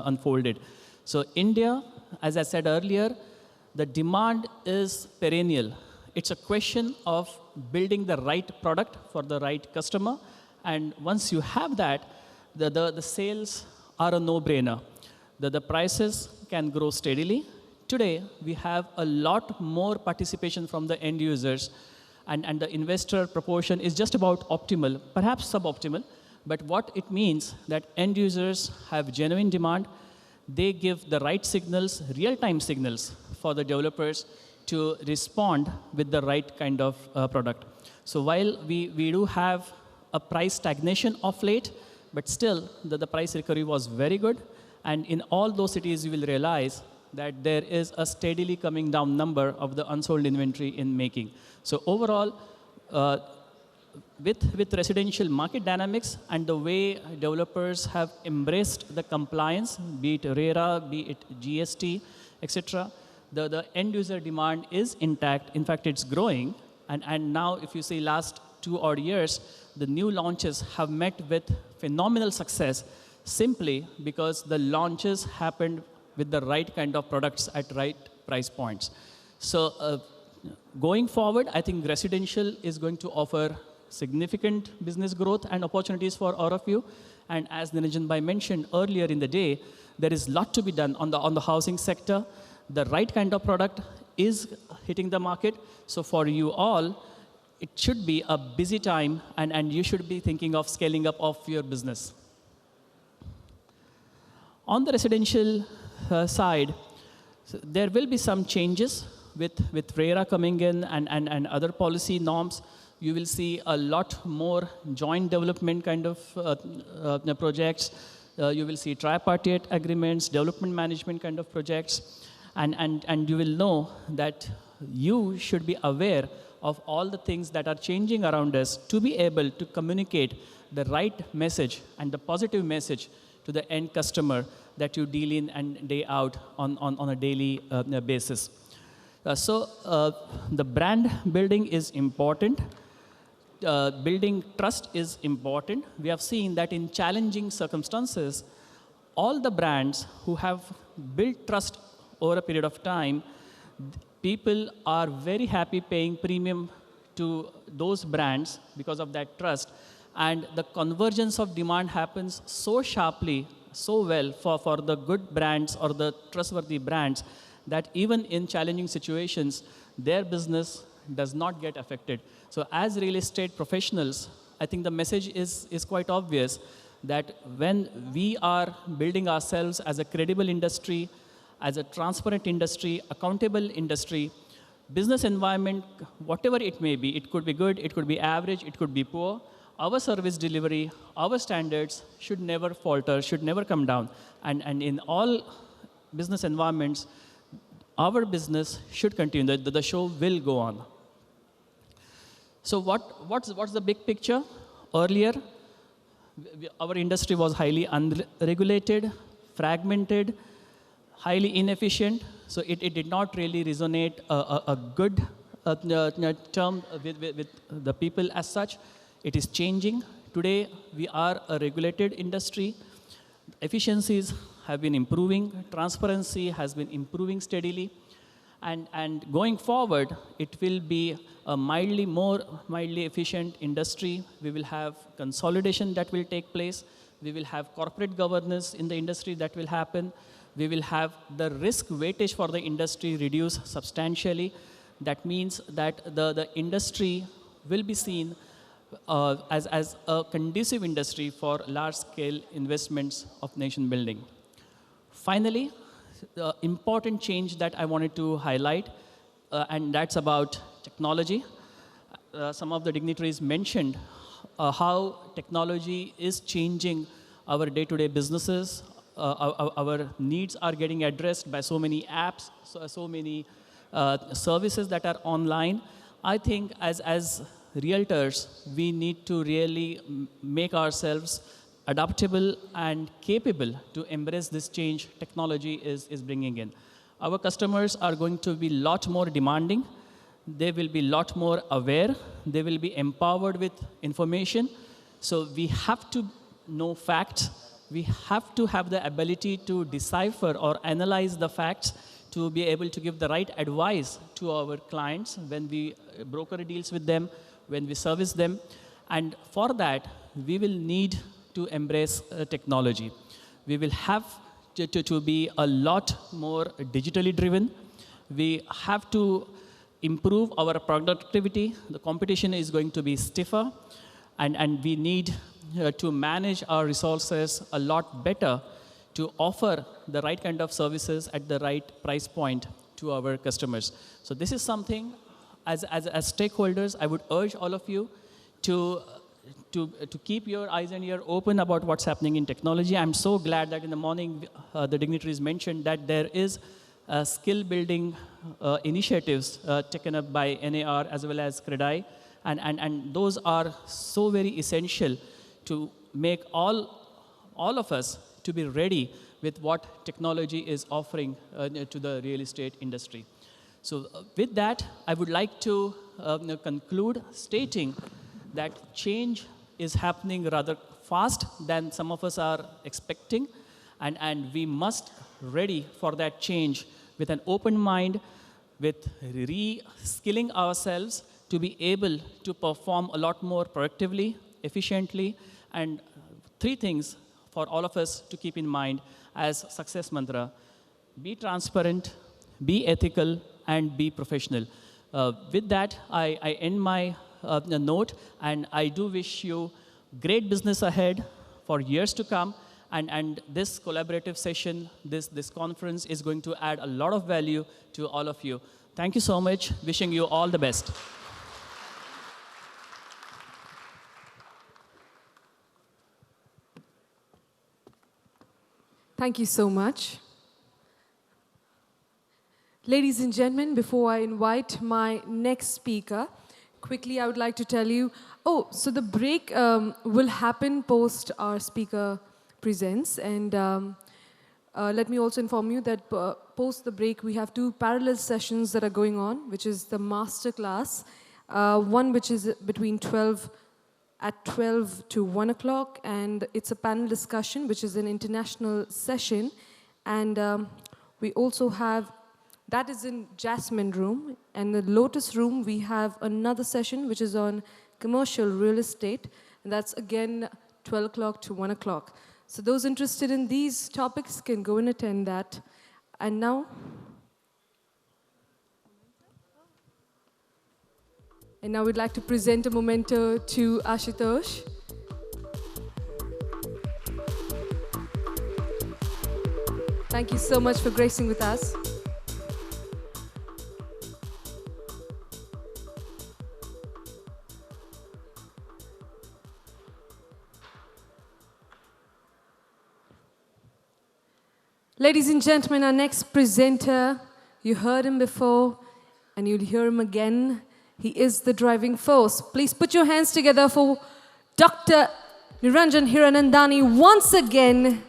unfolded. So India, as I said earlier, the demand is perennial. It's a question of building the right product for the right customer. And once you have that, the sales are a no-brainer. The prices can grow steadily. Today, we have a lot more participation from the end users, and the investor proportion is just about optimal, perhaps suboptimal. But what it means that end users have genuine demand. They give the right signals, real-time signals for the developers to respond with the right kind of product. So while we do have a price stagnation of late, but still the price recovery was very good. And in all those cities, you will realize that there is a steadily coming down number of the unsold inventory in making. So overall, with residential market dynamics and the way developers have embraced the compliance, be it RERA, be it GST, etc., the end user demand is intact. In fact, it's growing. And now, if you see last 2 odd years, the new launches have met with phenomenal success simply because the launches happened with the right kind of products at right price points. So going forward, I think residential is going to offer significant business growth and opportunities for all of you. And as Niranjan Bhai mentioned earlier in the day, there is a lot to be done on the housing sector. The right kind of product is hitting the market. So for you all, it should be a busy time, and you should be thinking of scaling up of your business. On the residential side, so there will be some changes with RERA coming in and other policy norms. You will see a lot more joint development kind of projects. You will see tripartite agreements, development management kind of projects. And you will know that you should be aware of all the things that are changing around us to be able to communicate the right message and the positive message to the end customer that you deal in and day out on a daily basis. So the brand building is important. Building trust is important. We have seen that in challenging circumstances, all the brands who have built trust over a period of time, people are very happy paying premium to those brands because of that trust. And the convergence of demand happens so sharply, so well for the good brands or the trustworthy brands that even in challenging situations, their business does not get affected. So as real estate professionals, I think the message is quite obvious that when we are building ourselves as a credible industry, as a transparent industry, accountable industry, business environment, whatever it may be, it could be good, it could be average, it could be poor, our service delivery, our standards should never falter, should never come down. And in all business environments, our business should continue, the show will go on. So what's the big picture? Earlier, our industry was highly unregulated, fragmented, highly inefficient, so it did not really resonate a good term with the people as such. It is changing. Today, we are a regulated industry. Efficiencies have been improving. Transparency has been improving steadily. And going forward, it will be a mildly efficient industry. We will have consolidation that will take place. We will have corporate governance in the industry that will happen. We will have the risk weightage for the industry reduced substantially. That means that the industry will be seen as a conducive industry for large-scale investments of nation building. Finally, the important change that I wanted to highlight, and that's about technology. Some of the dignitaries mentioned how technology is changing our day-to-day businesses. Our needs are getting addressed by so many apps, so many services that are online. I think as realtors, we need to really make ourselves adaptable and capable to embrace this change technology is bringing in. Our customers are going to be a lot more demanding. They will be a lot more aware. They will be empowered with information. So we have to know facts. we have to have the ability to decipher or analyze the facts to be able to give the right advice to our clients when we broker deals with them, when we service them. And for that, we will need to embrace technology. We will have to be a lot more digitally driven. We have to improve our productivity. The competition is going to be stiffer, and we need to manage our resources a lot better to offer the right kind of services at the right price point to our customers. So this is something, as stakeholders, I would urge all of you to keep your eyes and ears open about what's happening in technology. I'm so glad that in the morning the dignitaries mentioned that there is skill building initiatives taken up by NAR as well as CREDAI, and those are so very essential to make all of us to be ready with what technology is offering to the real estate industry. So with that, I would like to conclude stating that change is happening rather fast than some of us are expecting, and we must ready for that change with an open mind, with re-skilling ourselves to be able to perform a lot more productively, efficiently, and three things for all of us to keep in mind as success mantra: be transparent, be ethical, and be professional. With that, I end my note, and I do wish you great business ahead for years to come. And this collaborative session, this conference is going to add a lot of value to all of you. Thank you so much. Wishing you all the best. Thank you so much. Ladies and gentlemen, before I invite my next speaker, quickly I would like to tell you, so the break will happen post our speaker presents, and let me also inform you that post the break we have two parallel sessions that are going on, which is the master class, one which is between 12 to 1 o'clock, and it's a panel discussion, which is an international session, and we also have, that is in Jasmine Room, and the Lotus Room we have another session which is on commercial real estate, and that's again 12 o'clock to 1 o'clock. So those interested in these topics can go and attend that. And now, we'd like to present a memento to Ashutosh. Thank you so much for gracing with us. Ladies and gentlemen, our next presenter, you heard him before and you'll hear him again. He is the driving force. Please put your hands together for Dr. Niranjan Hiranandani once again.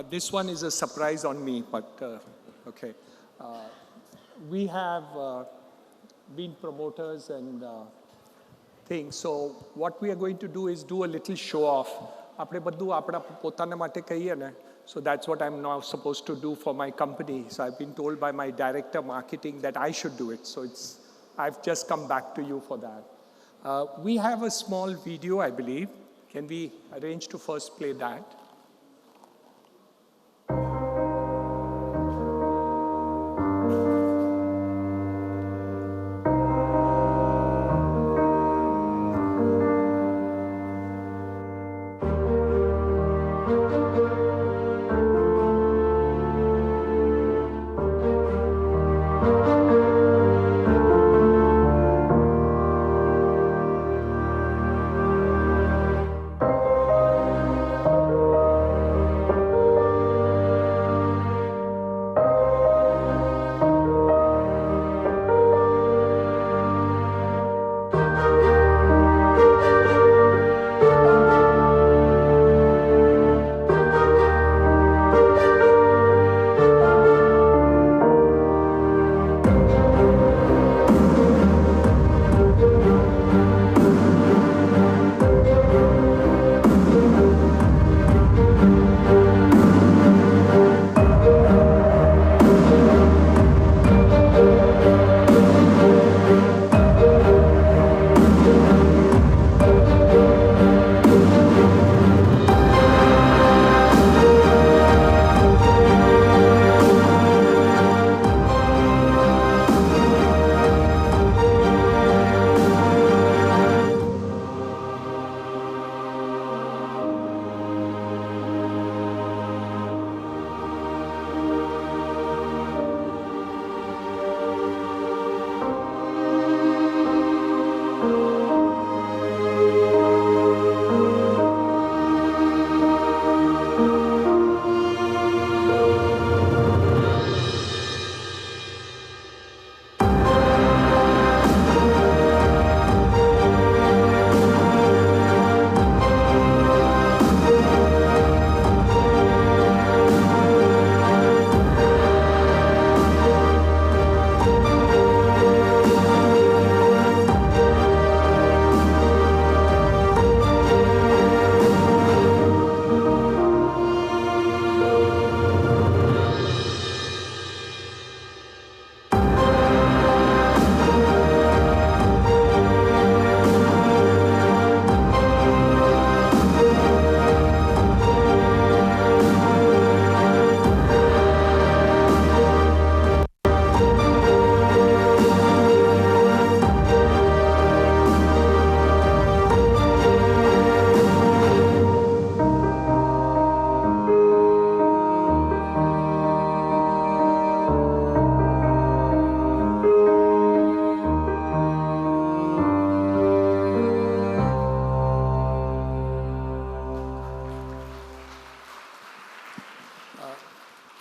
This one is a surprise on me, but okay. We have been promoters and things, so what we are going to do is do a little show off. So that's what I'm now supposed to do for my company. So I've been told by my director marketing that I should do it. So I've just come back to you for that. We have a small video, I believe. Can we arrange to first play that?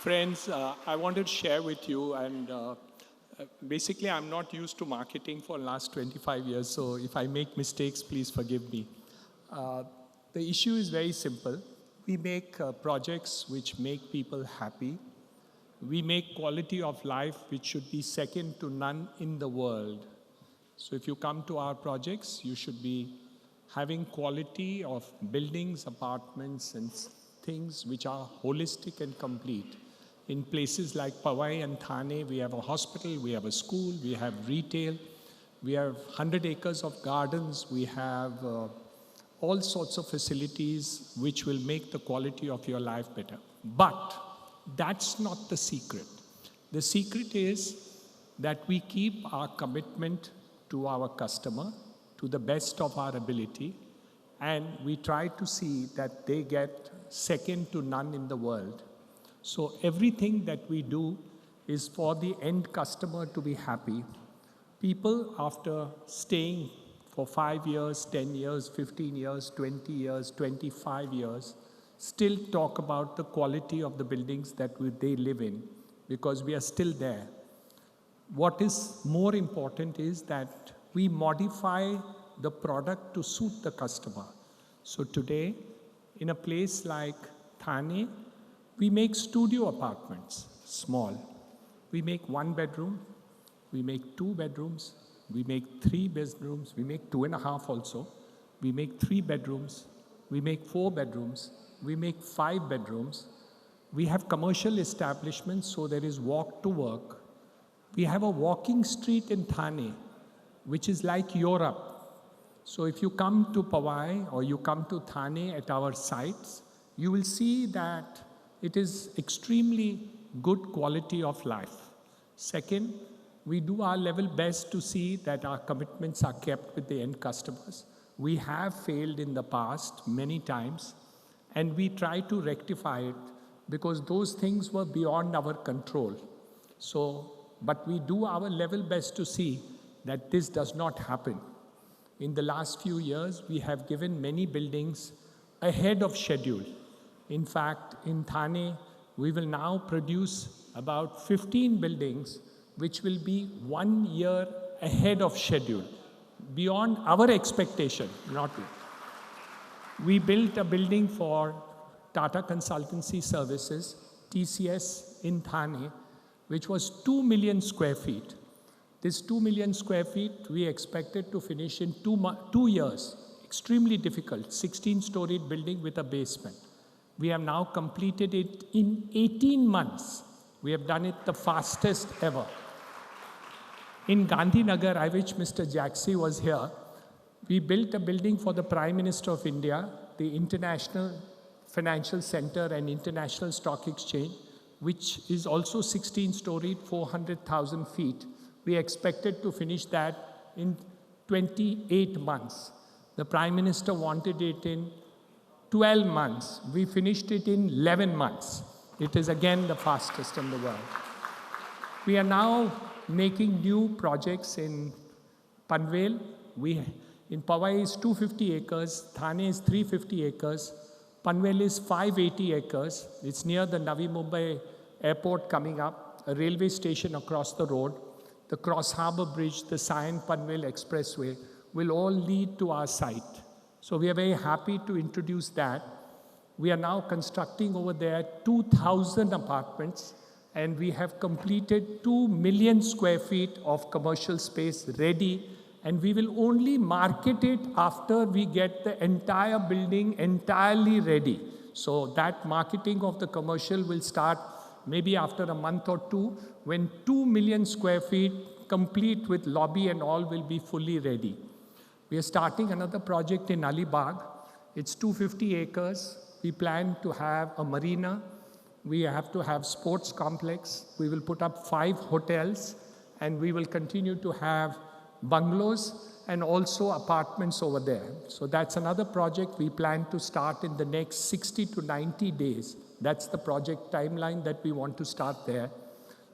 Friends, I wanted to share with you, and basically I'm not used to marketing for the last 25 years, so if I make mistakes, please forgive me. Uh, the issue is very simple. We make projects which make people happy. We make quality of life which should be second to none in the world. So if you come to our projects, you should be having quality of buildings, apartments, and things which are holistic and complete. In places like Powai and Thane, we have a hospital, we have a school, we have retail, we have 100 acres of gardens, we have all sorts of facilities which will make the quality of your life better. But that's not the secret. The secret is that we keep our commitment to our customer to the best of our ability, and we try to see that they get second to none in the world. So everything that we do is for the end customer to be happy. People, after staying for 5 years, 10 years, 15 years, 20 years, 25 years, still talk about the quality of the buildings that they live in, because we are still there. What is more important is that we modify the product to suit the customer. So today, in a place like Thane, we make studio apartments, small. We make 1 bedroom, we make 2 bedrooms, we make 3 bedrooms, we make 2.5 also, we make 3 bedrooms, we make 4 bedrooms, we make 5 bedrooms. We have commercial establishments, so there is walk to work. We have a walking street in Thane, which is like Europe. So if you come to Powai or you come to Thane at our sites, you will see that it is extremely good quality of life. Second, we do our level best to see that our commitments are kept with the end customers. We have failed in the past many times, and we try to rectify it because those things were beyond our control. So, but we do our level best to see that this does not happen. In the last few years, we have given many buildings ahead of schedule. In fact, in Thane, we will now produce about 15 buildings which will be 1 year ahead of schedule, beyond our expectation, not we. We built a building for Tata Consultancy Services, TCS, in Thane, which was 2 million square feet. This 2 million square feet, we expected to finish in 2 years. Extremely difficult, 16-storied building with a basement. We have now completed it in 18 months. We have done it the fastest ever. In Gandhinagar, I wish Mr. Jaxi was here, we built a building for the Prime Minister of India, the International Financial Center and International Stock Exchange, which is also 16-storied, 400,000 feet. We expected to finish that in 28 months. The Prime Minister wanted it in 12 months. We finished it in 11 months. It is again the fastest in the world. We are now making new projects in Panvel. In Powai is 250 acres, Thane is 350 acres, Panvel is 580 acres. It's near the Navi Mumbai airport coming up, a railway station across the road, the Cross Harbour Bridge, the Sion-Panvel Expressway will all lead to our site. So we are very happy to introduce that. We are now constructing over there 2,000 apartments, and we have completed 2 million square feet of commercial space ready, and we will only market it after we get the entire building entirely ready. So that marketing of the commercial will start maybe after a month or 2, when 2 million square feet complete with lobby and all will be fully ready. We are starting another project in Alibag. It's 250 acres. We plan to have a marina. We have to have sports complex. We will put up 5 hotels, and we will continue to have bungalows and also apartments over there. So that's another project we plan to start in the next 60 to 90 days. That's the project timeline that we want to start there.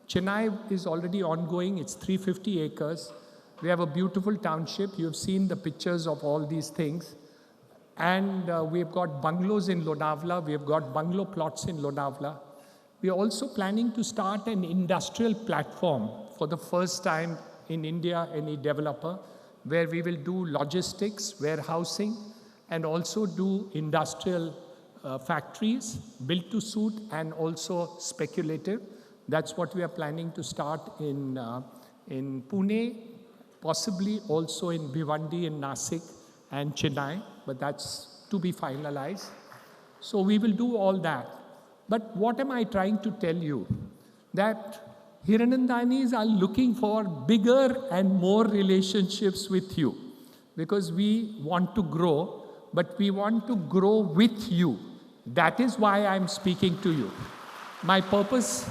Chennai is already ongoing. It's 350 acres. We have a beautiful township. You've seen the pictures of all these things. And we've got bungalows in Lonavala. We've got bungalow plots in Lonavala. We are also planning to start an industrial platform for the first time in India, any developer, where we will do logistics, warehousing, and also do industrial factories, built to suit, and also speculative. That's what we are planning to start in Pune, possibly also in Bhiwandi, in Nasik, and Chennai, but that's to be finalized. So we will do all that. But what am I trying to tell you? That Hiranandanis are looking for bigger and more relationships with you, because we want to grow, but we want to grow with you. That is why I'm speaking to you. My purpose,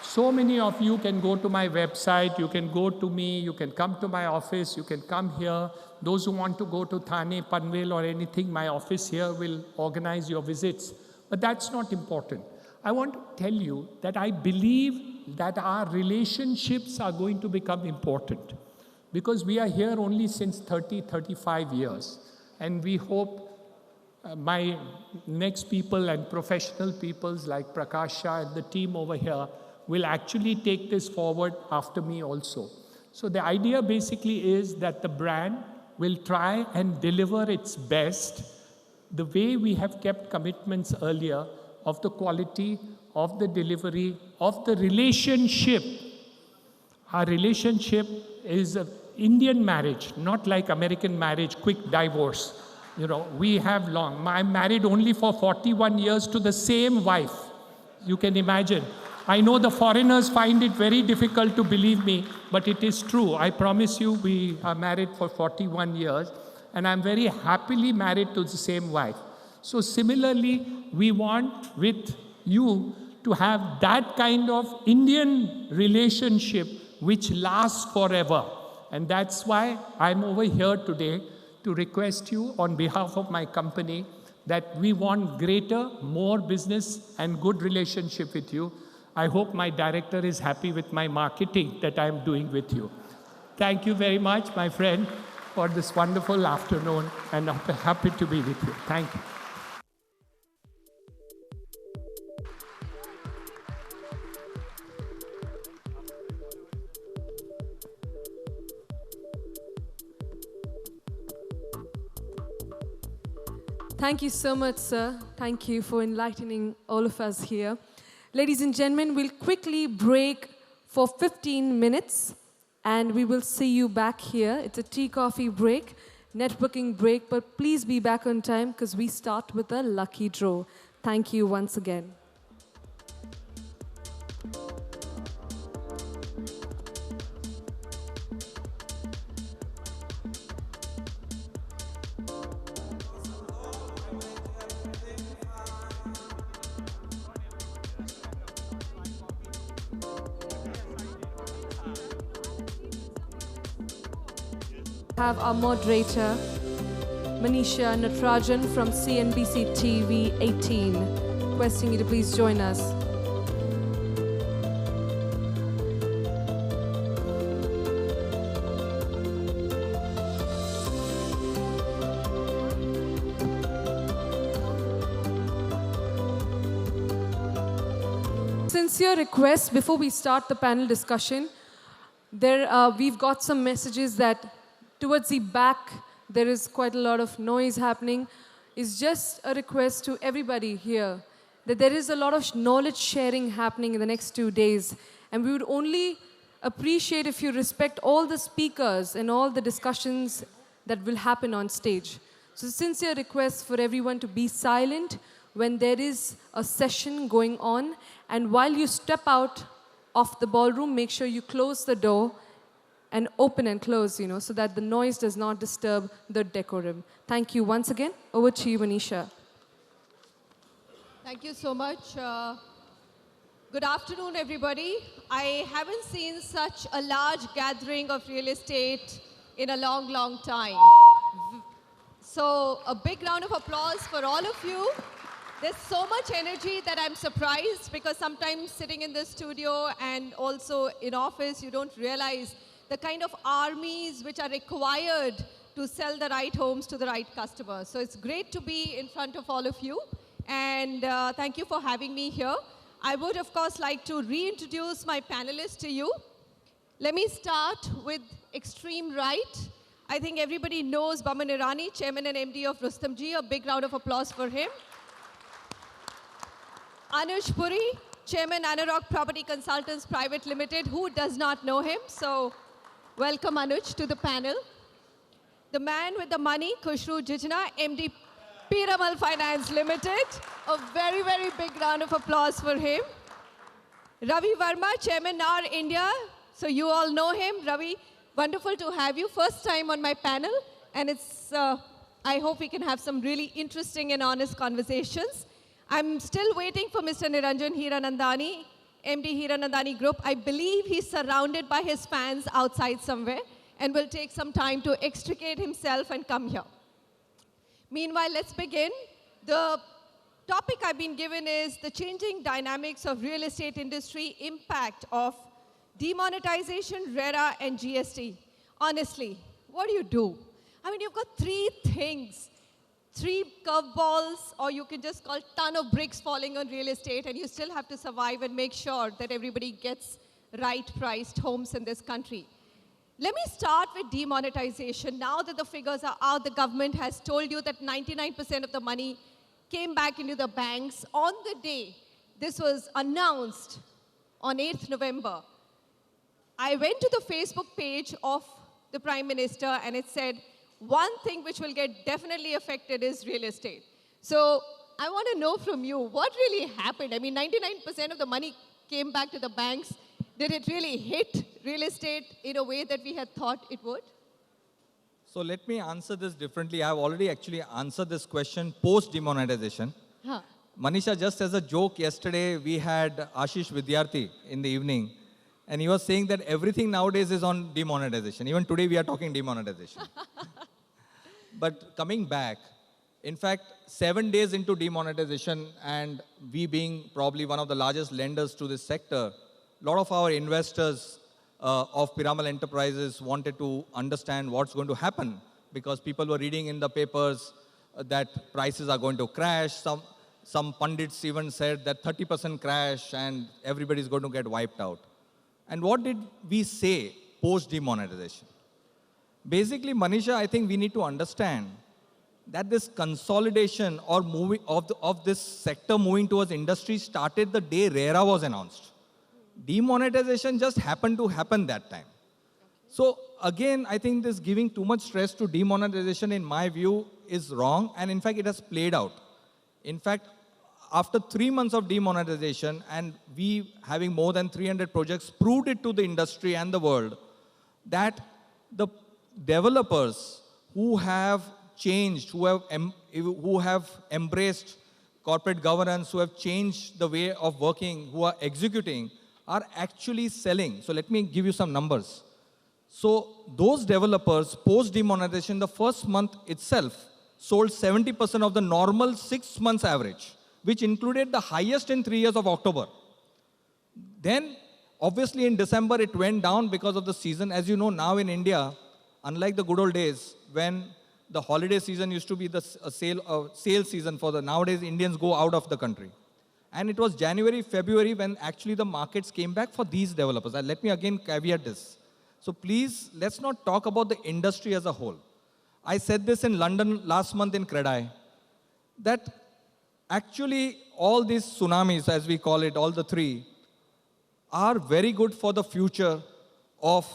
so many of you can go to my website, you can go to me, you can come to my office, you can come here. Those who want to go to Thane, Panvel or anything, my office here will organize your visits. But that's not important. I want to tell you that I believe that our relationships are going to become important, because we are here only since 30, 35 years. And we hope my next people and professional peoples like Prakash Shah and the team over here will actually take this forward after me also. So the idea basically is that the brand will try and deliver its best the way we have kept commitments earlier of the quality, of the delivery, of the relationship. Our relationship is an Indian marriage, not like American marriage, quick divorce. You know, we have long. I'm married only for 41 years to the same wife. You can imagine. I know the foreigners find it very difficult to believe me, but it is true. I promise you, we are married for 41 years, and I'm very happily married to the same wife. So similarly, we want with you to have that kind of Indian relationship which lasts forever. And that's why I'm over here today to request you on behalf of my company that we want greater, more business and good relationship with you. I hope my director is happy with my marketing that I'm doing with you. Thank you very much, my friend, for this wonderful afternoon, and I'm happy to be with you. Thank you. Thank you so much, sir. Thank you for enlightening all of us here. Ladies and gentlemen, we'll quickly break for 15 minutes, and we will see you back here. It's a tea, coffee break, networking break, but please be back on time because we start with a lucky draw. Thank you once again. Have our moderator, Manisha Natarajan from CNBC TV 18, requesting you to please join us. Sincere request before we start the panel discussion. We've got some messages that towards the back, there is quite a lot of noise happening. It's just a request to everybody here that there is a lot of knowledge sharing happening in the next 2 days. And we would only appreciate if you respect all the speakers and all the discussions that will happen on stage. So sincere request for everyone to be silent when there is a session going on. And while you step out of the ballroom, make sure you close the door and open and close, so that the noise does not disturb the decorum. Thank you once again. Over to you, Manisha. Thank you so much. Good afternoon, everybody. I haven't seen such a large gathering of real estate in a long, long time. So a big round of applause for all of you. There's so much energy that I'm surprised, because sometimes sitting in the studio and also in office, you don't realize the kind of armies which are required to sell the right homes to the right customers. So it's great to be in front of all of you. And thank you for having me here. I would, of course, like to reintroduce my panelists to you. Let me start with extreme right. I think everybody knows Baman Irani, Chairman and MD of Rustomjee. A big round of applause for him. Anuj Puri, Chairman, Anurag Property Consultants Private Limited. Who does not know him? So welcome, Anuj, to the panel. The man with the money, Khushru Jijna, MD Piramal Finance Limited. A very, very big round of applause for him. Ravi Verma, Chairman, NAR India. So you all know him. Ravi, wonderful to have you. First time on my panel. And it's, I hope we can have some really interesting and honest conversations. I'm still waiting for Mr. Niranjan Hiranandani, MD Hiranandani Group. I believe he's surrounded by his fans outside somewhere and will take some time to extricate himself and come here. Meanwhile, let's begin. The topic I've been given is the changing dynamics of real estate industry, impact of demonetization, RERA, and GST. Honestly, what do you do? I mean, you've got three things, three curveballs, or you can just call ton of bricks falling on real estate, and you still have to survive and make sure that everybody gets right-priced homes in this country. Let me start with demonetization. Now that the figures are out, the government has told you that 99% of the money came back into the banks. On the day this was announced, on 8th November, I went to the Facebook page of the Prime Minister and it said, one thing which will get definitely affected is real estate. So I want to know from you, what really happened? I mean, 99% of the money came back to the banks. Did it really hit real estate in a way that we had thought it would? So let me answer this differently. I've already actually answered this question post-demonetization. Huh. Manisha, just as a joke, yesterday we had Ashish Vidyarthi in the evening, and he was saying that everything nowadays is on demonetization. Even today we are talking demonetization. But coming back, in fact, 7 days into demonetization, and we being probably one of the largest lenders to this sector, a lot of our investors of Piramal Enterprises wanted to understand what's going to happen because people were reading in the papers that prices are going to crash. Some pundits even said that 30% crash and everybody's going to get wiped out. And what did we say post-demonetization? Basically, Manisha, I think we need to understand that this consolidation or moving of this sector moving towards industry started the day RERA was announced. Demonetization just happened to happen that time. So again, I think this giving too much stress to demonetization, in my view, is wrong. And in fact, it has played out. In fact, after 3 months of demonetization and we having more than 300 projects proved it to the industry and the world that the developers who have changed, who have embraced corporate governance, who have changed the way of working, who are executing, are actually selling. So let me give you some numbers. So those developers, post-demonetization, the first month itself, sold 70% of the normal 6 months average, which included the highest in 3 years of October. Then, obviously in December, it went down because of the season. As you know, now in India, unlike the good old days, when the holiday season used to be the sale season for the, nowadays Indians go out of the country. And it was January, February when actually the markets came back for these developers. And let me again caveat this. So please, let's not talk about the industry as a whole. I said this in London last month in CREDAI, that actually all these tsunamis, as we call it, all the three, are very good for the future of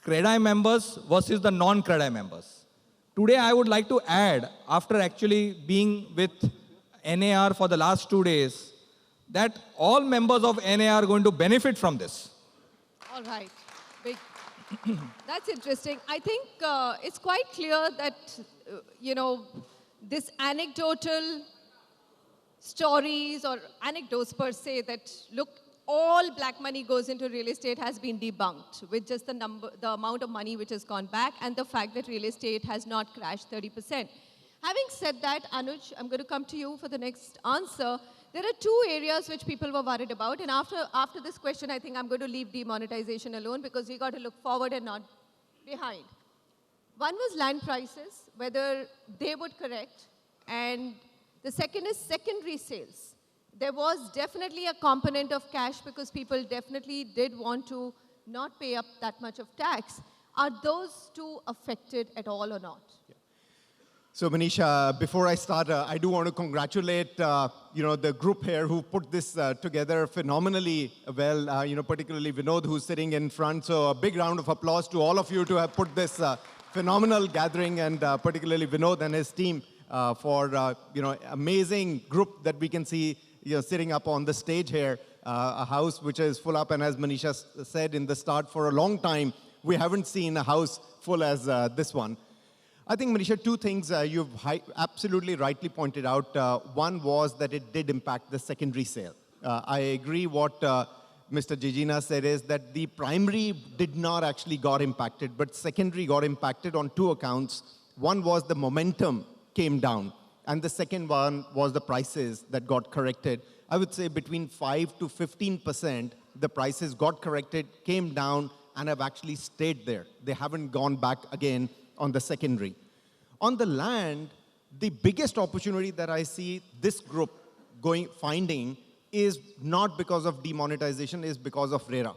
CREDAI members versus the non-CREDAI members. Today, I would like to add, after actually being with NAR for the last 2 days, that all members of NAR are going to benefit from this. All right. Big. That's interesting. I think it's quite clear that, this anecdotal stories or anecdotes per se that, look, all black money goes into real estate has been debunked with just the amount of money which has gone back and the fact that real estate has not crashed 30%. Having said that, Anuj, I'm going to come to you for the next answer. There are 2 areas which people were worried about. And after this question, I think I'm going to leave demonetization alone because we got to look forward and not behind. One was land prices, whether they would correct. And the second is secondary sales. there was definitely a component of cash because people definitely did want to not pay up that much of tax. Are those two affected at all or not? So Manisha, before I start, I do want to congratulate the group here who put this together phenomenally well. Particularly Vinod, who's sitting in front. So a big round of applause to all of you to have put this phenomenal gathering, and particularly Vinod and his team for amazing group that we can see sitting up on the stage here. A house which is full up, and as Manisha said in the start, for a long time we haven't seen a house full as this one. I think, Manisha, two things you've absolutely rightly pointed out. One was that it did impact the secondary sale. I agree what Mr. Jijina said is that the primary did not actually got impacted, but secondary got impacted on two accounts. One was the momentum came down, and the second one was the prices that got corrected. I would say between 5 to 15%, the prices got corrected, came down, and have actually stayed there. They haven't gone back again on the secondary. On the land, the biggest opportunity that I see this group finding is not because of demonetization, is because of RERA.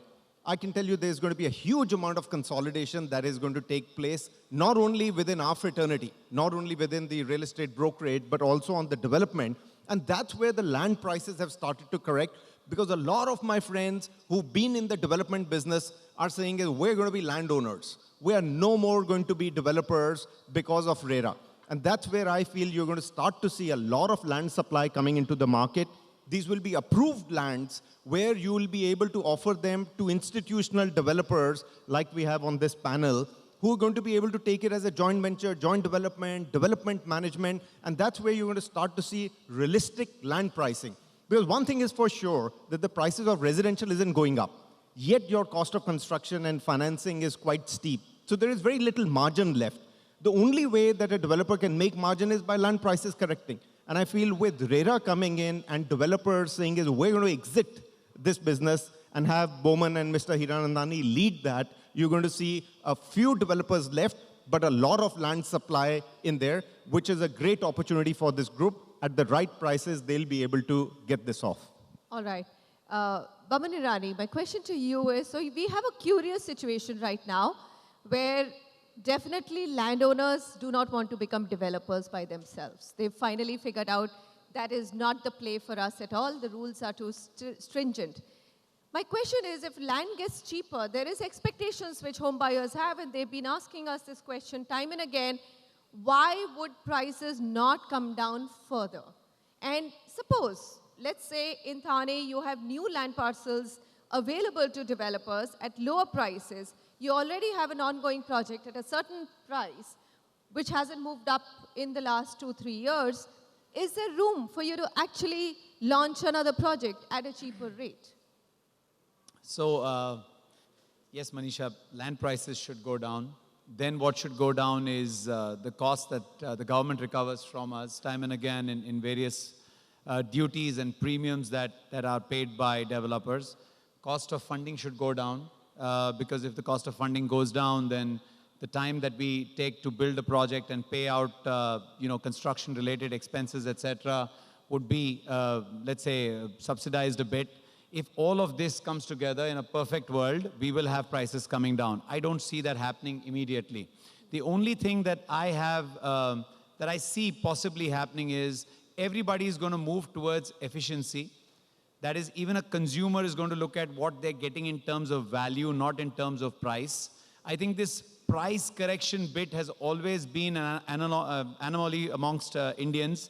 I can tell you there's going to be a huge amount of consolidation that is going to take place, not only within our fraternity, not only within the real estate brokerage, but also on the development. And that's where the land prices have started to correct, because a lot of my friends who've been in the development business are saying is we're going to be landowners. We are no more going to be developers because of RERA. And that's where I feel you're going to start to see a lot of land supply coming into the market. These will be approved lands where you will be able to offer them to institutional developers like we have on this panel, who are going to be able to take it as a joint venture, joint development, development management, and that's where you're going to start to see realistic land pricing. Because one thing is for sure, that the prices of residential isn't going up, yet your cost of construction and financing is quite steep. So there is very little margin left. The only way that a developer can make margin is by land prices correcting. And I feel with RERA coming in and developers saying is we're going to exit this business and have Bowman and Mr. Hiranandani lead that, you're going to see a few developers left, but a lot of land supply in there, which is a great opportunity for this group. At the right prices, they'll be able to get this off. All right. Baman Irani, my question to you is, so we have a curious situation right now where definitely landowners do not want to become developers by themselves. They've finally figured out that is not the play for us at all. The rules are too stringent. My question is, if land gets cheaper, there is expectations which home buyers have, and they've been asking us this question time and again, why would prices not come down further? And suppose, let's say in Thane, you have new land parcels available to developers at lower prices. You already have an ongoing project at a certain price, which hasn't moved up in the last 2-3 years. Is there room for you to actually launch another project at a cheaper rate? So, yes, Manisha, land prices should go down. Then what should go down is the cost that the government recovers from us time and again in various duties and premiums that are paid by developers. Cost of funding should go down because if the cost of funding goes down, then the time that we take to build a project and pay out, construction-related expenses, etc., would be, let's say, subsidized a bit. If all of this comes together in a perfect world, we will have prices coming down. I don't see that happening immediately. The only thing that I have, that I see possibly happening is everybody is going to move towards efficiency. That is, even a consumer is going to look at what they're getting in terms of value, not in terms of price. I think this price correction bit has always been an anomaly amongst Indians.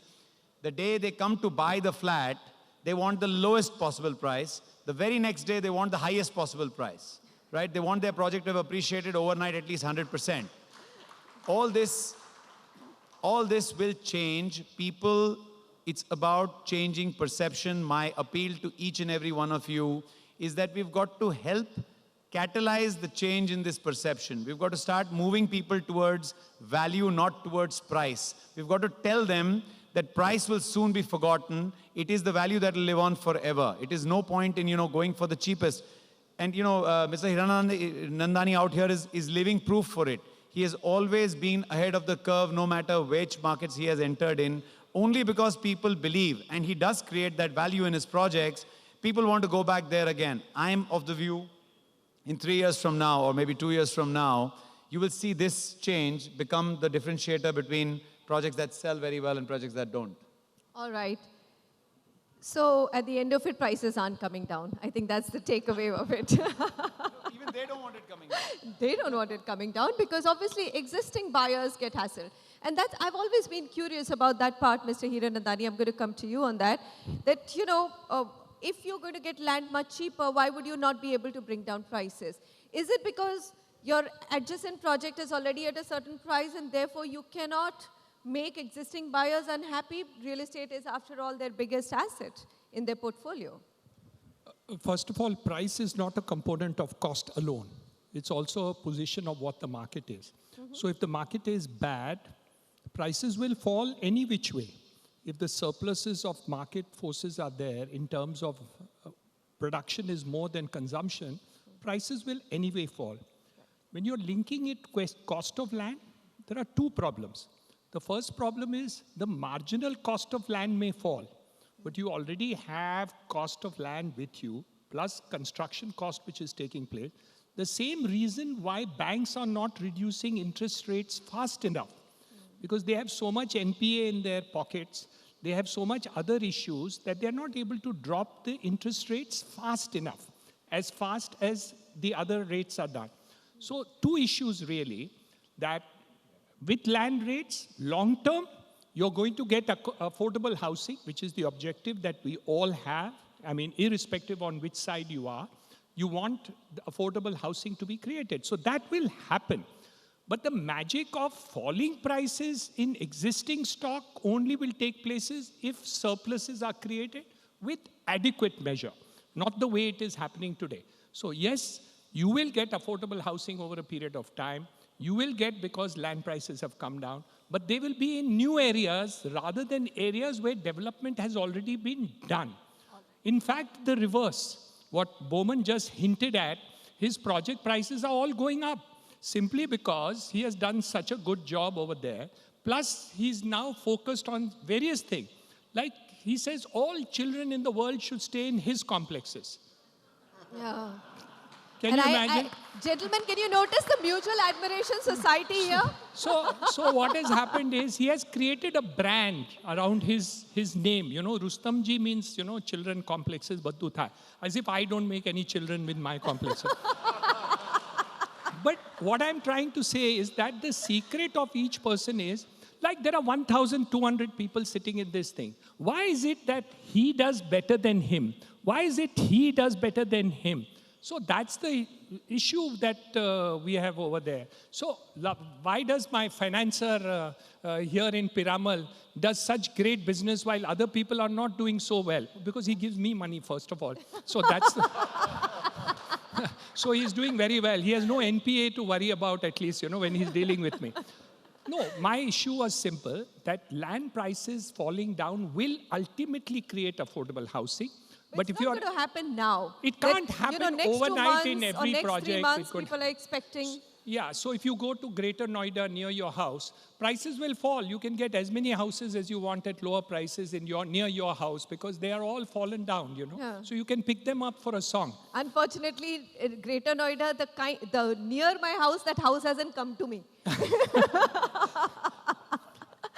The day they come to buy the flat, they want the lowest possible price. The very next day, they want the highest possible price, right? They want their project to have appreciated overnight at least 100%. All this will change. People, it's about changing perception. My appeal to each and every one of you is that we've got to help catalyze the change in this perception. We've got to start moving people towards value, not towards price. We've got to tell them that price will soon be forgotten. It is the value that will live on forever. It is no point in, going for the cheapest. And, Mr. Hiranandani out here is living proof for it. He has always been ahead of the curve, no matter which markets he has entered in. only because people believe, and he does create that value in his projects, people want to go back there again. I'm of the view, in 3 years from now, or maybe 2 years from now, you will see this change become the differentiator between projects that sell very well and projects that don't. All right. So at the end of it, prices aren't coming down. I think that's the takeaway of it. Even they don't want it coming down. They don't want it coming down because obviously existing buyers get hassled. And that's, I've always been curious about that part, Mr. Hiranandani. I'm going to come to you on that. That, you know, if you're going to get land much cheaper, why would you not be able to bring down prices? Is it because your adjacent project is already at a certain price and therefore you cannot make existing buyers unhappy? Real estate is, after all, their biggest asset in their portfolio. First of all, price is not a component of cost alone. It's also a position of what the market is. So if the market is bad, prices will fall any which way. If the surpluses of market forces are there in terms of production is more than consumption, prices will anyway fall. When you're linking it cost of land, there are two problems. The first problem is the marginal cost of land may fall, but you already have cost of land with you, plus construction cost which is taking place. The same reason why banks are not reducing interest rates fast enough, because they have so much NPA in their pockets, they have so much other issues that they're not able to drop the interest rates fast enough, as fast as the other rates are done. So two issues really, that with land rates, long term, you're going to get affordable housing, which is the objective that we all have. I mean, irrespective on which side you are, you want the affordable housing to be created. So that will happen. But the magic of falling prices in existing stock only will take places if surpluses are created with adequate measure, not the way it is happening today. So yes, you will get affordable housing over a period of time. You will get because land prices have come down, but they will be in new areas rather than areas where development has already been done. In fact, the reverse, what Bowman just hinted at, his project prices are all going up simply because he has done such a good job over there. Plus, he's now focused on various things. Like he says, all children in the world should stay in his complexes. Yeah. Can you imagine? Gentlemen, can you notice the Mutual Admiration Society here? So what has happened is he has created a brand around his name. You know, Rustamji means, you know, children complexes, baddu tha. As if I don't make any children with my complexes. But what I'm trying to say is that the secret of each person is, like there are 1,200 people sitting in this thing. Why is it that he does better than him? Why is it he does better than him? So that's the issue that we have over there. So why does my financer here in Piramal does such great business while other people are not doing so well? Because he gives me money, first of all. So that's the so he's doing very well. He has no NPA to worry about, at least, you know, when he's dealing with me. No, my issue was simple, that land prices falling down will ultimately create affordable housing. But if it's not going to happen now. It can't happen overnight in every next project. 3 months, people are expecting. Yeah, so if you go to Greater Noida near your house, prices will fall. You can get as many houses as you want at lower prices in near your house because they are all fallen down, you know. Yeah. So you can pick them up for a song. Unfortunately, in Greater Noida, the near my house, that house hasn't come to me.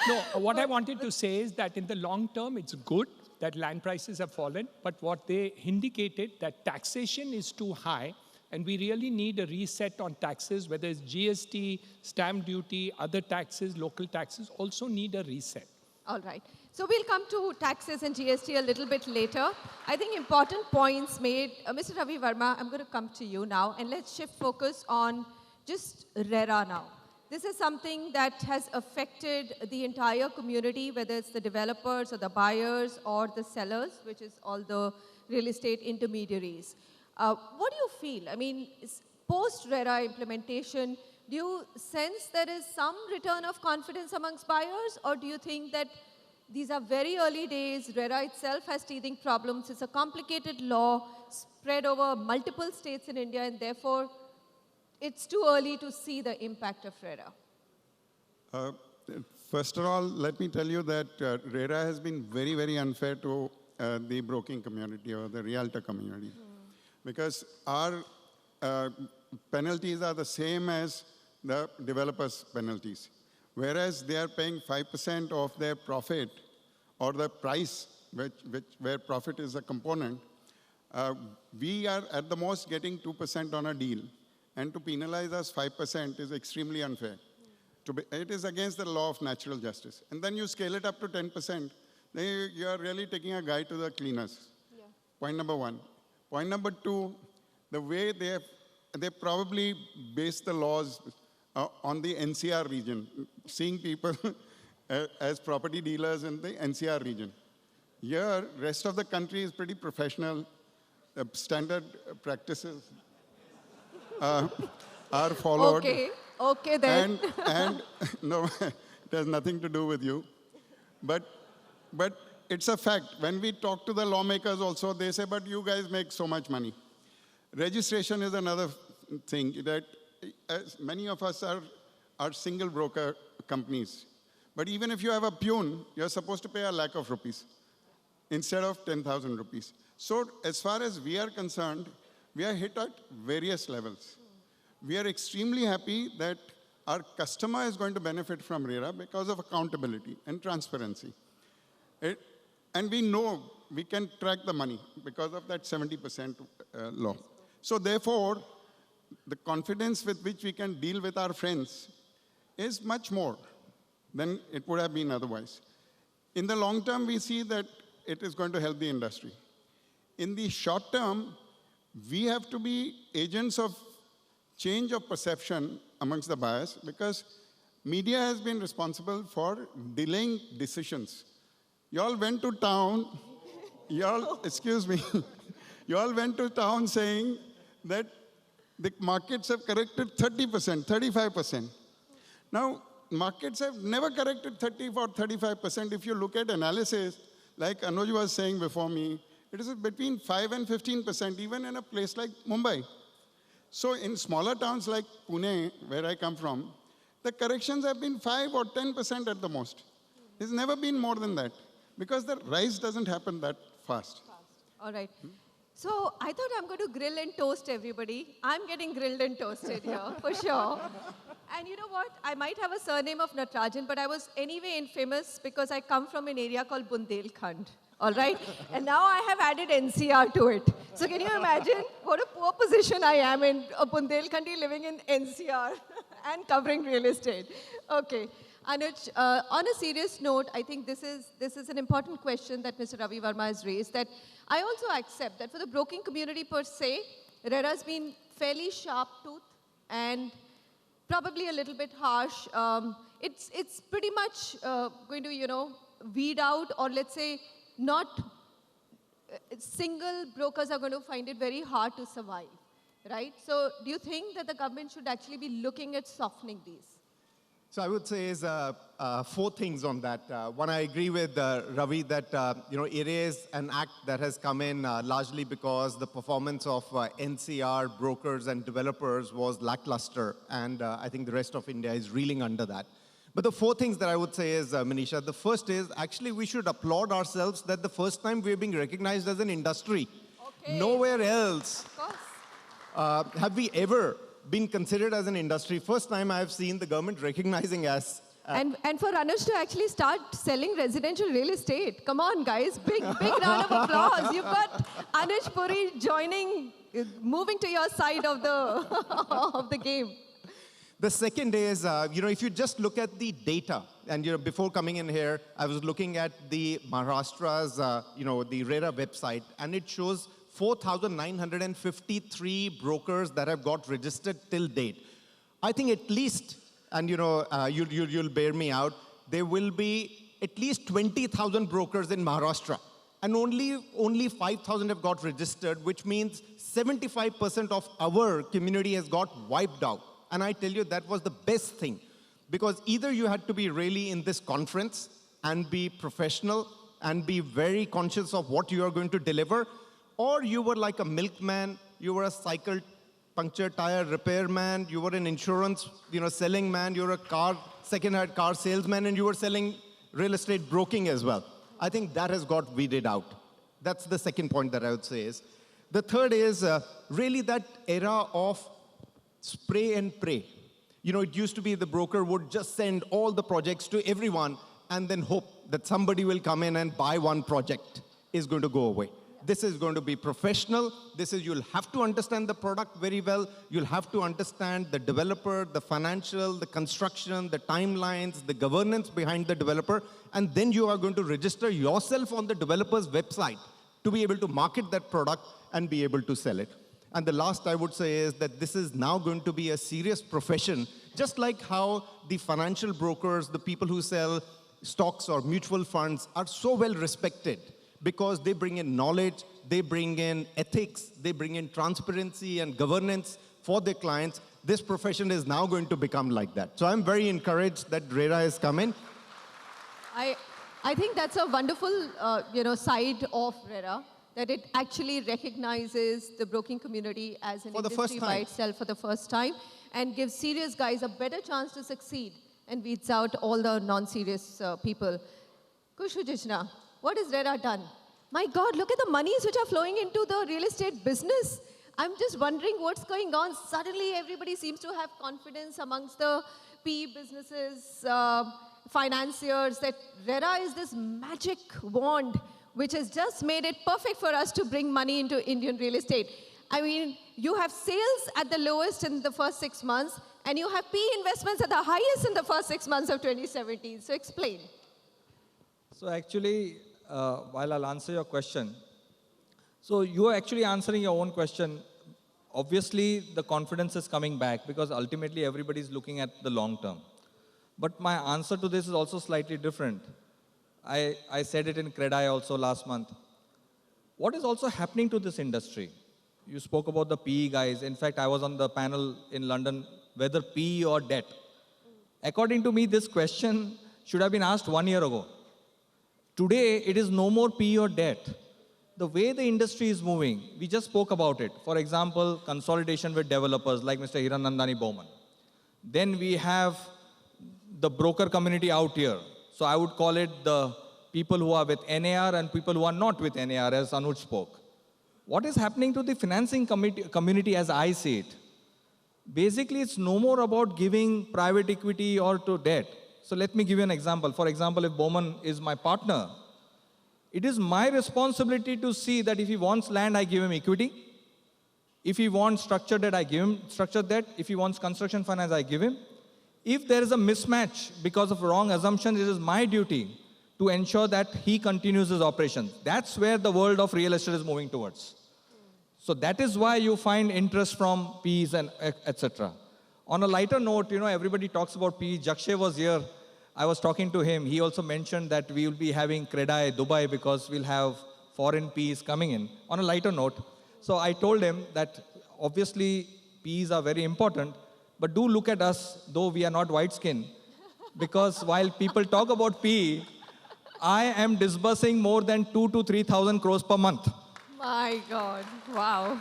No, what I wanted to say is that in the long term, it's good that land prices have fallen, but what they indicated that taxation is too high, and we really need a reset on taxes, whether it's GST, stamp duty, other taxes, local taxes, also need a reset. All right. So we'll come to taxes and GST a little bit later. I think important points made. Mr. Ravi Verma, I'm going to come to you now, and let's shift focus on just RERA now. This is something that has affected the entire community, whether it's the developers or the buyers or the sellers, which is all the real estate intermediaries. What do you feel? I mean, post-RERA implementation, do you sense there is some return of confidence amongst buyers, or do you think that these are very early days, RERA itself has teething problems, it's a complicated law spread over multiple states in India, and therefore it's too early to see the impact of RERA? First of all, let me tell you that RERA has been very, very unfair to the broking community or the realtor community. Because our penalties are the same as the developers' penalties. Whereas they are paying 5% of their profit or the price, where profit is a component, we are at the most getting 2% on a deal. And to penalize us 5% is extremely unfair. It is against the law of natural justice. And then you scale it up to 10%, then you are really taking a guy to the cleaners. Yeah. Point number one. Point number two, the way they probably base the laws on the NCR region, seeing people as property dealers in the NCR region. Here, rest of the country is pretty professional. The standard practices are followed. Okay then. And no, it has nothing to do with you. But it's a fact. When we talk to the lawmakers also, they say, but you guys make so much money. Registration is another thing that many of us are single broker companies. But even if you have a peon, you're supposed to pay ₹1,00,000 instead of 10,000 rupees. So as far as we are concerned, we are hit at various levels. We are extremely happy that our customer is going to benefit from RERA because of accountability and transparency. And we know we can track the money because of that 70% law. So therefore, the confidence with which we can deal with our friends is much more than it would have been otherwise. In the long term, we see that it is going to help the industry. In the short term, we have to be agents of change of perception amongst the buyers because media has been responsible for delaying decisions. You all went to town, excuse me, you all went to town saying that the markets have corrected 30%, 35%. Now, markets have never corrected 30 or 35%. If you look at analysis, like Anuj was saying before me, it is between 5 and 15%, even in a place like Mumbai. So in smaller towns like Pune, where I come from, the corrections have been 5 or 10% at the most. It's never been more than that because the rise doesn't happen that fast. All right. So I thought I'm going to grill and toast everybody. I'm getting grilled and toasted here, for sure. And you know what? I might have a surname of Natarajan, but I was anyway infamous because I come from an area called Bundelkhand. All right? And now I have added NCR to it. So can you imagine what a poor position I am in, a Bundelkhandi living in NCR and covering real estate. Okay. Anuj, on a serious note, I think this is an important question that Mr. Ravi Verma has raised, that I also accept that for the broking community per se, RERA has been fairly sharp-toothed and probably a little bit harsh. It's pretty much going to, weed out, or let's say not single brokers are going to find it very hard to survive, right? So do you think that the government should actually be looking at softening these? So I would say is 4 things on that. One, I agree with Ravi that it is an act that has come in largely because the performance of NCR brokers and developers was lackluster, and I think the rest of India is reeling under that. But the 4 things that I would say is, Manisha, the first is actually we should applaud ourselves that the first time we're being recognized as an industry. Okay. Nowhere else have we ever been considered as an industry. First time I've seen the government recognizing us. And for Anuj to actually start selling residential real estate. Come on, guys. Big round of applause. You've got Anuj Puri moving to your side of the game. The second is, if you just look at the data, and before coming in here, I was looking at the Maharashtra's, the RERA website, and it shows 4,953 brokers that have got registered till date. I think at least, and you'll bear me out, there will be at least 20,000 brokers in Maharashtra, and only 5,000 have got registered, which means 75% of our community has got wiped out. And I tell you, that was the best thing. Because either you had to be really in this conference and be professional and be very conscious of what you are going to deliver, or you were like a milkman, you were a cycle puncture tire repairman, you were an insurance selling man, you're a car second-hand car salesman and you were selling real estate broking as well. I think that has got weeded out. That's the second point that I would say is. The third is really that era of spray and pray. You know, it used to be the broker would just send all the projects to everyone and then hope that somebody will come in and buy one project is going to go away. This is going to be professional. This is, you'll have to understand the product very well. You'll have to understand the developer, the financial, the construction, the timelines, the governance behind the developer. And then you are going to register yourself on the developer's website to be able to market that product and be able to sell it. And the last I would say is that this is now going to be a serious profession, just like how the financial brokers, the people who sell stocks or mutual funds are so well respected because they bring in knowledge, they bring in ethics, they bring in transparency and governance for their clients. This profession is now going to become like that. So I'm very encouraged that RERA has come in. I think that's a wonderful side of RERA, that it actually recognizes the broking community as an industry by itself for the first time and gives serious guys a better chance to succeed and weeds out all the non-serious people. Kushu Jishna, what has RERA done? My God, look at the monies which are flowing into the real estate business. I'm just wondering what's going on. Suddenly, everybody seems to have confidence amongst the PE businesses, financiers, that RERA is this magic wand which has just made it perfect for us to bring money into Indian real estate. I mean, you have sales at the lowest in the first 6 months, and you have PE investments at the highest in the first 6 months of 2017. So explain. So actually, while I'll answer your question, so you are actually answering your own question. Obviously, the confidence is coming back because ultimately everybody is looking at the long term. But my answer to this is also slightly different. I said it in CREDAI also last month. What is also happening to this industry? You spoke about the PE guys. In fact, I was on the panel in London, whether PE or debt. According to me, this question should have been asked 1 year ago. Today, it is no more PE or debt. The way the industry is moving, we just spoke about it. For example, consolidation with developers like Mr. Hiranandani Bowman. Then we have the broker community out here. So I would call it the people who are with NAR and people who are not with NAR, as Anuj spoke. What is happening to the financing community as I see it? Basically, it's no more about giving private equity or to debt. So let me give you an example. For example, if Bowman is my partner, it is my responsibility to see that if he wants land, I give him equity. If he wants structured debt, I give him structured debt. If he wants construction finance, I give him. If there is a mismatch because of wrong assumptions, it is my duty to ensure that he continues his operations. That's where the world of real estate is moving towards. So that is why you find interest from PEs and etc. On a lighter note, everybody talks about PE. Jakshay was here. I was talking to him. He also mentioned that we will be having CREDAI Dubai because we'll have foreign PEs coming in. On a lighter note, so I told him that obviously PEs are very important, but do look at us, though we are not white-skinned, because while people talk about PE, I am disbursing more than 2,000 to 3,000 crores per month. My God, wow.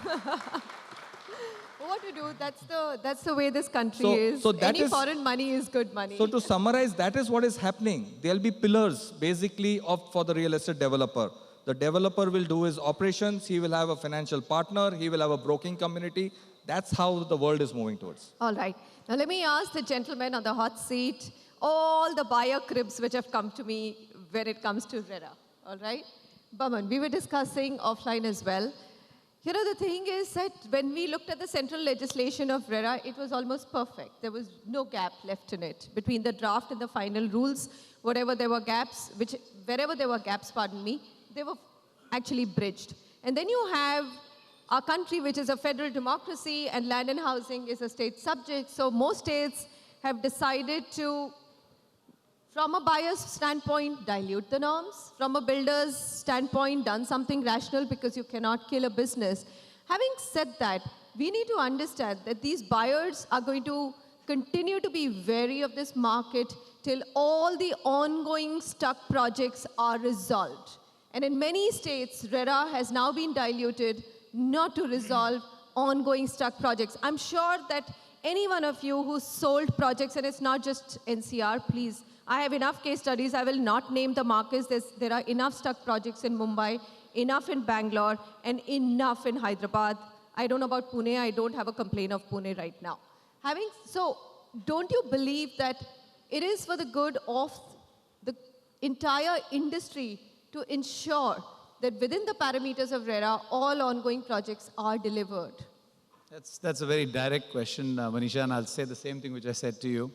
What to do, that's the way this country is. So that Any foreign money is good money. So to summarize, that is what is happening. There'll be pillars, basically, for the real estate developer. The developer will do his operations, he will have a financial partner, he will have a broking community. That's how the world is moving towards. All right. Now let me ask the gentleman on the hot seat all the buyer cribs which have come to me when it comes to RERA. All right? Baman, we were discussing offline as well. The thing is that when we looked at the central legislation of RERA, it was almost perfect. There was no gap left in it between the draft and the final rules. Wherever there were gaps, they were actually bridged. And then you have our country, which is a federal democracy, and land and housing is a state subject. So most states have decided to, from a buyer's standpoint, dilute the norms. From a builder's standpoint, done something rational because you cannot kill a business. Having said that, we need to understand that these buyers are going to continue to be wary of this market till all the ongoing stuck projects are resolved. And in many states, RERA has now been diluted not to resolve ongoing stuck projects. I'm sure that any one of you who sold projects, and it's not just NCR, please. I have enough case studies. I will not name the markets. There are enough stuck projects in Mumbai, enough in Bangalore, and enough in Hyderabad. I don't know about Pune. I don't have a complaint of Pune right now. So, don't you believe that it is for the good of the entire industry to ensure that within the parameters of RERA, all ongoing projects are delivered? That's a very direct question, Manisha, and I'll say the same thing which I said to you.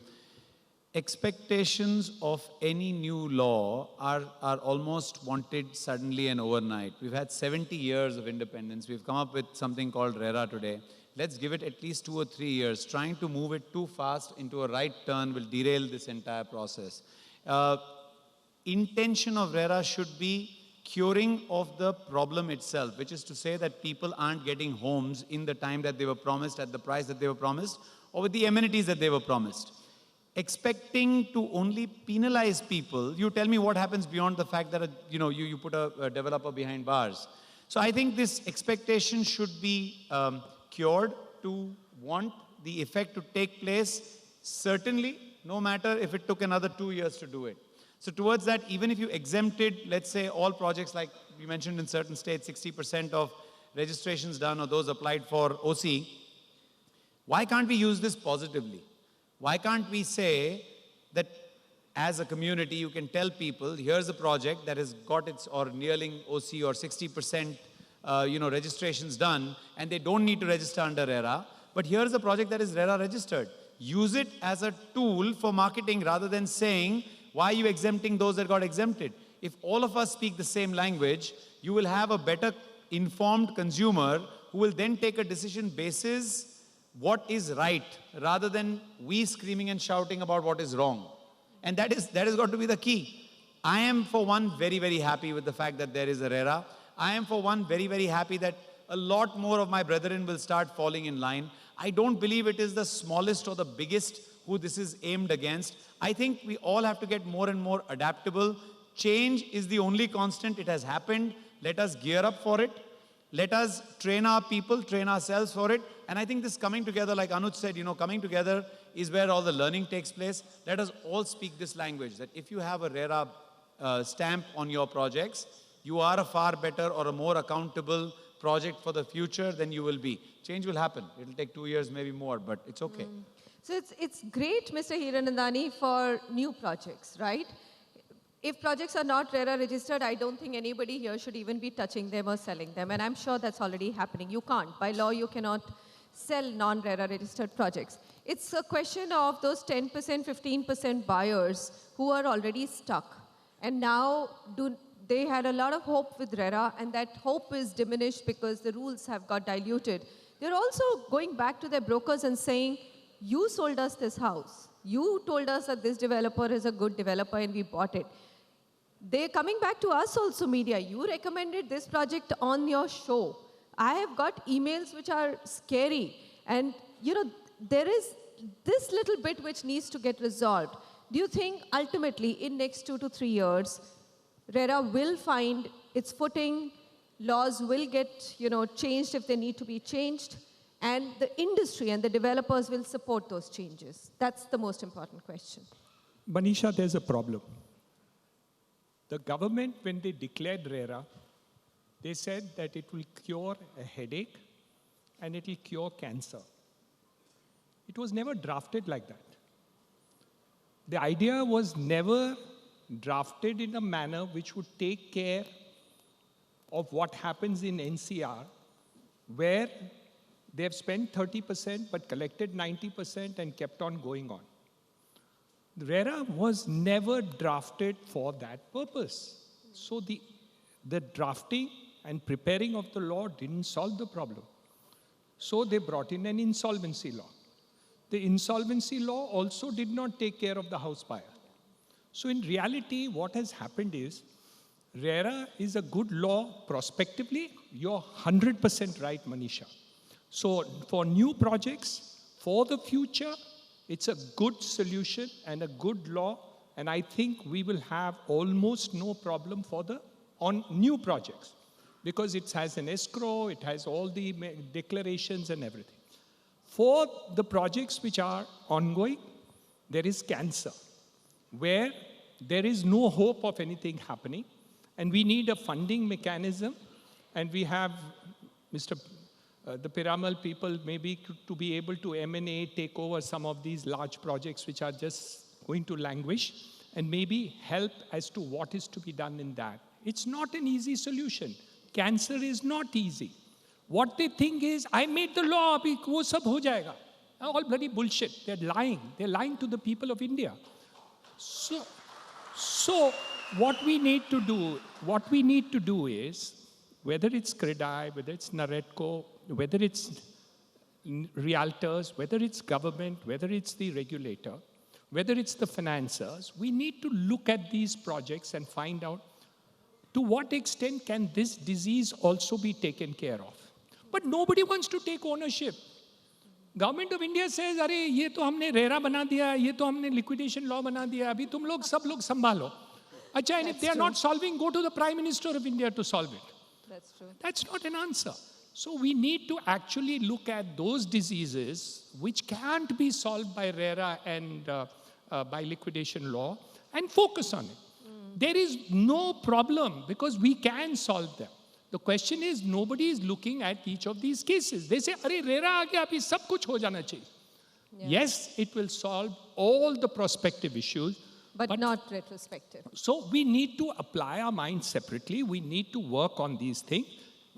Expectations of any new law are almost wanted suddenly and overnight. We've had 70 years of independence. We've come up with something called RERA today. Let's give it at least 2 or 3 years. Trying to move it too fast into a right turn will derail this entire process. Intention of RERA should be curing of the problem itself, which is to say that people aren't getting homes in the time that they were promised, at the price that they were promised, or with the amenities that they were promised. Expecting to only penalize people, you tell me what happens beyond the fact that you put a developer behind bars. So I think this expectation should be cured to want the effect to take place, certainly, no matter if it took another 2 years to do it. So towards that, even if you exempted, let's say, all projects, like you mentioned in certain states, 60% of registrations done or those applied for OC, why can't we use this positively? Why can't we say that as a community, you can tell people, here's a project that has got its or nearing OC or 60% registrations done, and they don't need to register under RERA, but here's a project that is RERA registered. Use it as a tool for marketing rather than saying, why are you exempting those that got exempted? If all of us speak the same language, you will have a better informed consumer who will then take a decision basis what is right, rather than we screaming and shouting about what is wrong. And that has got to be the key. I am, for one, very, very happy with the fact that there is a RERA. I am, for one, very, very happy that a lot more of my brethren will start falling in line. I don't believe it is the smallest or the biggest who this is aimed against. I think we all have to get more and more adaptable. Change is the only constant. It has happened. Let us gear up for it. Let us train our people, train ourselves for it. And I think this coming together, like Anuj said, coming together is where all the learning takes place. Let us all speak this language, that if you have a RERA stamp on your projects, you are a far better or a more accountable project for the future than you will be. Change will happen. It will take 2 years, maybe more, but it's okay. So it's great, Mr. Hiranandani, for new projects, right? If projects are not RERA registered, I don't think anybody here should even be touching them or selling them. And I'm sure that's already happening. You can't. By law, you cannot sell non-RERA registered projects. It's a question of those 10%, 15% buyers who are already stuck. And now they had a lot of hope with RERA, and that hope is diminished because the rules have got diluted. They're also going back to their brokers and saying, you sold us this house. You told us that this developer is a good developer and we bought it. They're coming back to us also, media. You recommended this project on your show. I have got emails which are scary. And, there is this little bit which needs to get resolved. Do you think ultimately in next 2 to 3 years, RERA will find its footing, laws will get, changed if they need to be changed, and the industry and the developers will support those changes? That's the most important question. Manisha, there's a problem. The government, when they declared RERA, they said that it will cure a headache and it will cure cancer. It was never drafted like that. The idea was never drafted in a manner which would take care of what happens in NCR, where they have spent 30% but collected 90% and kept on going on. The RERA was never drafted for that purpose. So the drafting and preparing of the law didn't solve the problem. So they brought in an insolvency law. The insolvency law also did not take care of the house buyer. So in reality, what has happened is, RERA is a good law prospectively. You're 100% right, Manisha. So for new projects, for the future, it's a good solution and a good law. And I think we will have almost no problem on new projects, because it has an escrow, it has all the declarations and everything. For the projects which are ongoing, there is cancer, where there is no hope of anything happening, and we need a funding mechanism, and we have the Piramal people maybe to be able to M&A, take over some of these large projects which are just going to languish, and maybe help as to what is to be done in that. It's not an easy solution. Cancer is not easy. What they think is, I made the law, abhi wo sab ho jayega. All bloody bullshit. They're lying. They're lying to the people of India. So what we need to do is, whether it's CREDAI, whether it's NAREDCO, whether it's realtors, whether it's government, whether it's the regulator, whether it's the financiers, we need to look at these projects and find out to what extent can this disease also be taken care of. But nobody wants to take ownership. Government of India says, अरे ये तो हमने RERA बना दिया, ये तो हमने liquidation law बना दिया, अभी तुम लोग सब लोग संभालो. अच्छा, and if they are not solving, go to the Prime Minister of India to solve it. That's true. That's not an answer. So we need to actually look at those diseases which can't be solved by RERA and by liquidation law and focus on it. There is no problem because we can solve them. The question is, nobody is looking at each of these cases. They say, "Arey RERA aa gaya, abhi sab kuch ho jana chahiye." Yes, it will solve all the prospective issues. But not retrospective. So we need to apply our minds separately. We need to work on these things.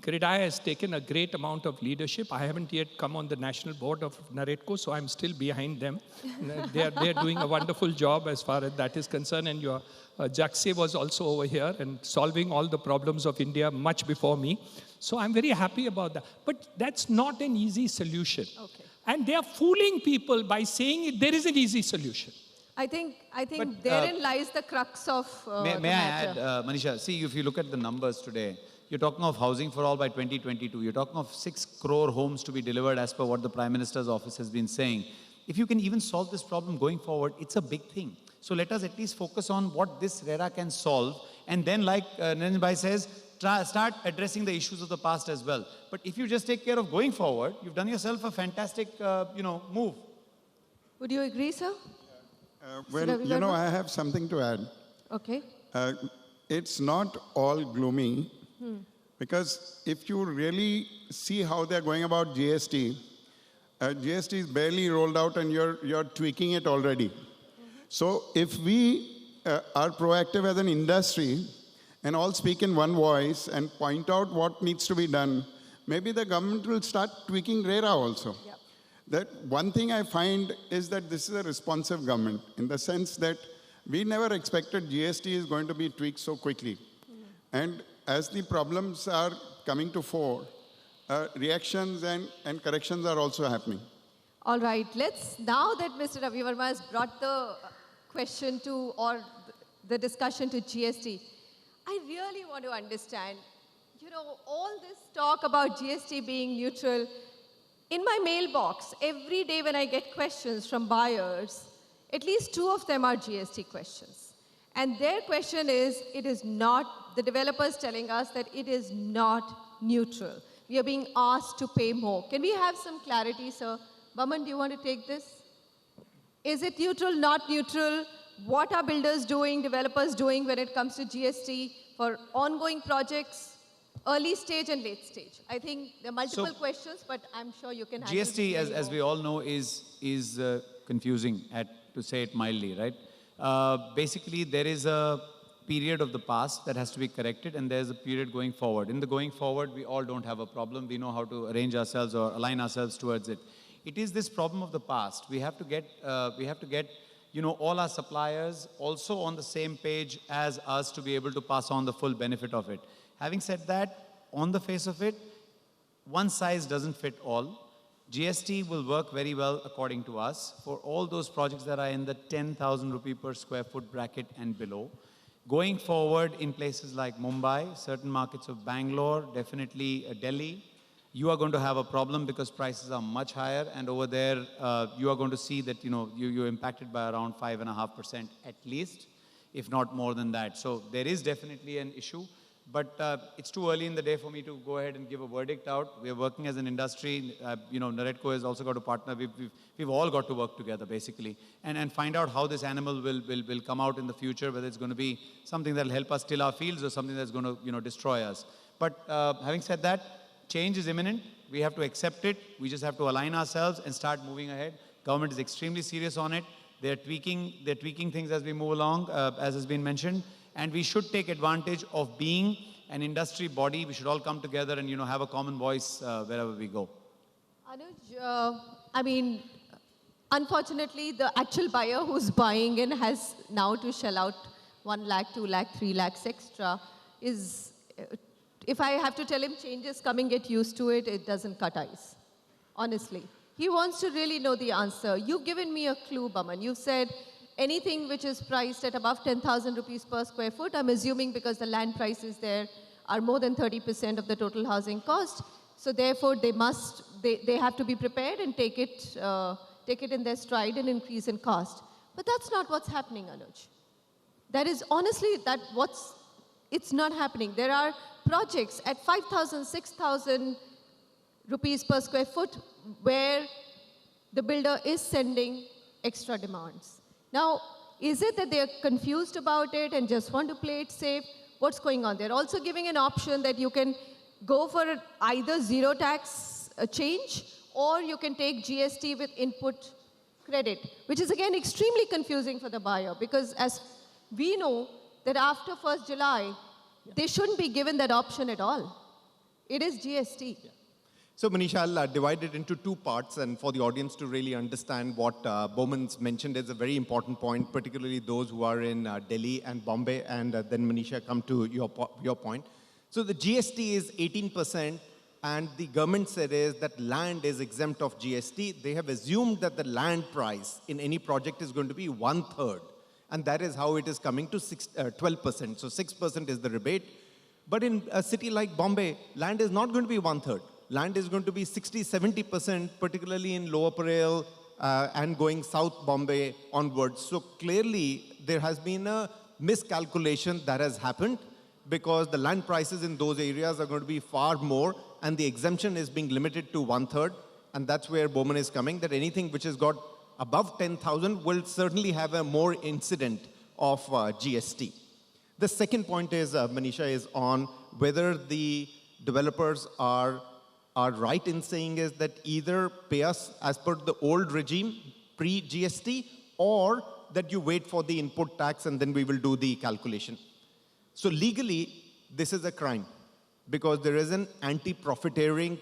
CREDAI has taken a great amount of leadership. I haven't yet come on the national board of NAREDCO, so I'm still behind them. They're doing a wonderful job as far as that is concerned. And your Jakse was also over here and solving all the problems of India much before me. So I'm very happy about that. But that's not an easy solution. Okay. And they are fooling people by saying there is an easy solution. I think therein lies the crux of May the I matter. add, Manisha, see, if you look at the numbers today, you're talking of housing for all by 2022. You're talking of 6 crore homes to be delivered as per what the Prime Minister's office has been saying. If you can even solve this problem going forward, it's a big thing. So let us at least focus on what this RERA can solve. And then, like Niranjan Bhai says, start addressing the issues of the past as well. But if you just take care of going forward, you've done yourself a fantastic, move. Would you agree, sir? Well, I have something to add. Okay. It's not all gloomy, because if you really see how they're going about GST, GST is barely rolled out and you're tweaking it already. So if we are proactive as an industry and all speak in one voice and point out what needs to be done, maybe the government will start tweaking RERA also. Yep. That one thing I find is that this is a responsive government in the sense that we never expected GST is going to be tweaked so quickly. And as the problems are coming to fore, reactions and corrections are also happening. All right, now that Mr. Ravi Verma has brought the question to, or the discussion to GST, I really want to understand, all this talk about GST being neutral, in my mailbox, every day when I get questions from buyers, at least 2 of them are GST questions. And their question is, it is not, the developers telling us that it is not neutral. We are being asked to pay more. Can we have some clarity, sir? Vaman, do you want to take this? Is it neutral, not neutral? What are builders doing, developers doing when it comes to GST for ongoing projects? Early stage and late stage. I think there are multiple questions, but I'm sure you can handle GST, as we all know, is confusing, to say it mildly, right? Basically, there is a period of the past that has to be corrected, and there's a period going forward. In the going forward, we all don't have a problem. We know how to arrange ourselves or align ourselves towards it. It is this problem of the past. We have to get, all our suppliers also on the same page as us to be able to pass on the full benefit of it. Having said that, on the face of it, one size doesn't fit all. GST will work very well according to us for all those projects that are in the 10,000 rupee per square foot bracket and below. Going forward in places like Mumbai, certain markets of Bangalore, definitely Delhi, you are going to have a problem because prices are much higher, and over there you are going to see that you're impacted by around 5.5% at least, if not more than that. So there is definitely an issue. But it's too early in the day for me to go ahead and give a verdict out. We are working as an industry. Naredco has also got to partner. We've all got to work together, basically, and find out how this animal will come out in the future, whether it's going to be something that will help us till our fields or something that's going to destroy us. But having said that, change is imminent. We have to accept it. We just have to align ourselves and start moving ahead. Government is extremely serious on it. They're tweaking things as we move along, as has been mentioned. And we should take advantage of being an industry body. We should all come together and, have a common voice wherever we go. Anuj, unfortunately, the actual buyer who's buying in has now to shell out 1 lakh, 2 lakh, 3 lakhs extra. If I have to tell him changes coming, get used to it, it doesn't cut ice, honestly. He wants to really know the answer. You've given me a clue, Baman. You've said anything which is priced at above 10,000 rupees per square foot, I'm assuming because the land prices there are more than 30% of the total housing cost. So therefore, they have to be prepared and take it in their stride and increase in cost. But that's not what's happening, Anuj. That is honestly, it's not happening. There are projects at 5,000, 6,000 rupees per square foot where the builder is sending extra demands. Now, is it that they're confused about it and just want to play it safe? What's going on? They're also giving an option that you can go for either zero tax change or you can take GST with input credit, which is again extremely confusing for the buyer because as we know that after 1st July, they shouldn't be given that option at all. It is GST. Yeah. So Manisha, I'll divide it into 2 parts, and for the audience to really understand what Bowman's mentioned is a very important point, particularly those who are in Delhi and Bombay, and then Manisha, come to your point. So the GST is 18%, and the government said is that land is exempt of GST. They have assumed that the land price in any project is going to be 1/3, and that is how it is coming to 12%. So 6% is the rebate. But in a city like Bombay, land is not going to be 1/3. Land is going to be 60-70%, particularly in Lower Parel and going South Bombay onwards. So clearly, there has been a miscalculation that has happened because the land prices in those areas are going to be far more, and the exemption is being limited to 1/3. And that's where Bowman is coming, that anything which has got above 10,000 will certainly have a more incident of GST. The second point is, Manisha, is on whether the developers are right in saying is that either pay us as per the old regime, pre-GST, or that you wait for the input tax and then we will do the calculation. So legally, this is a crime because there is an anti-profiteering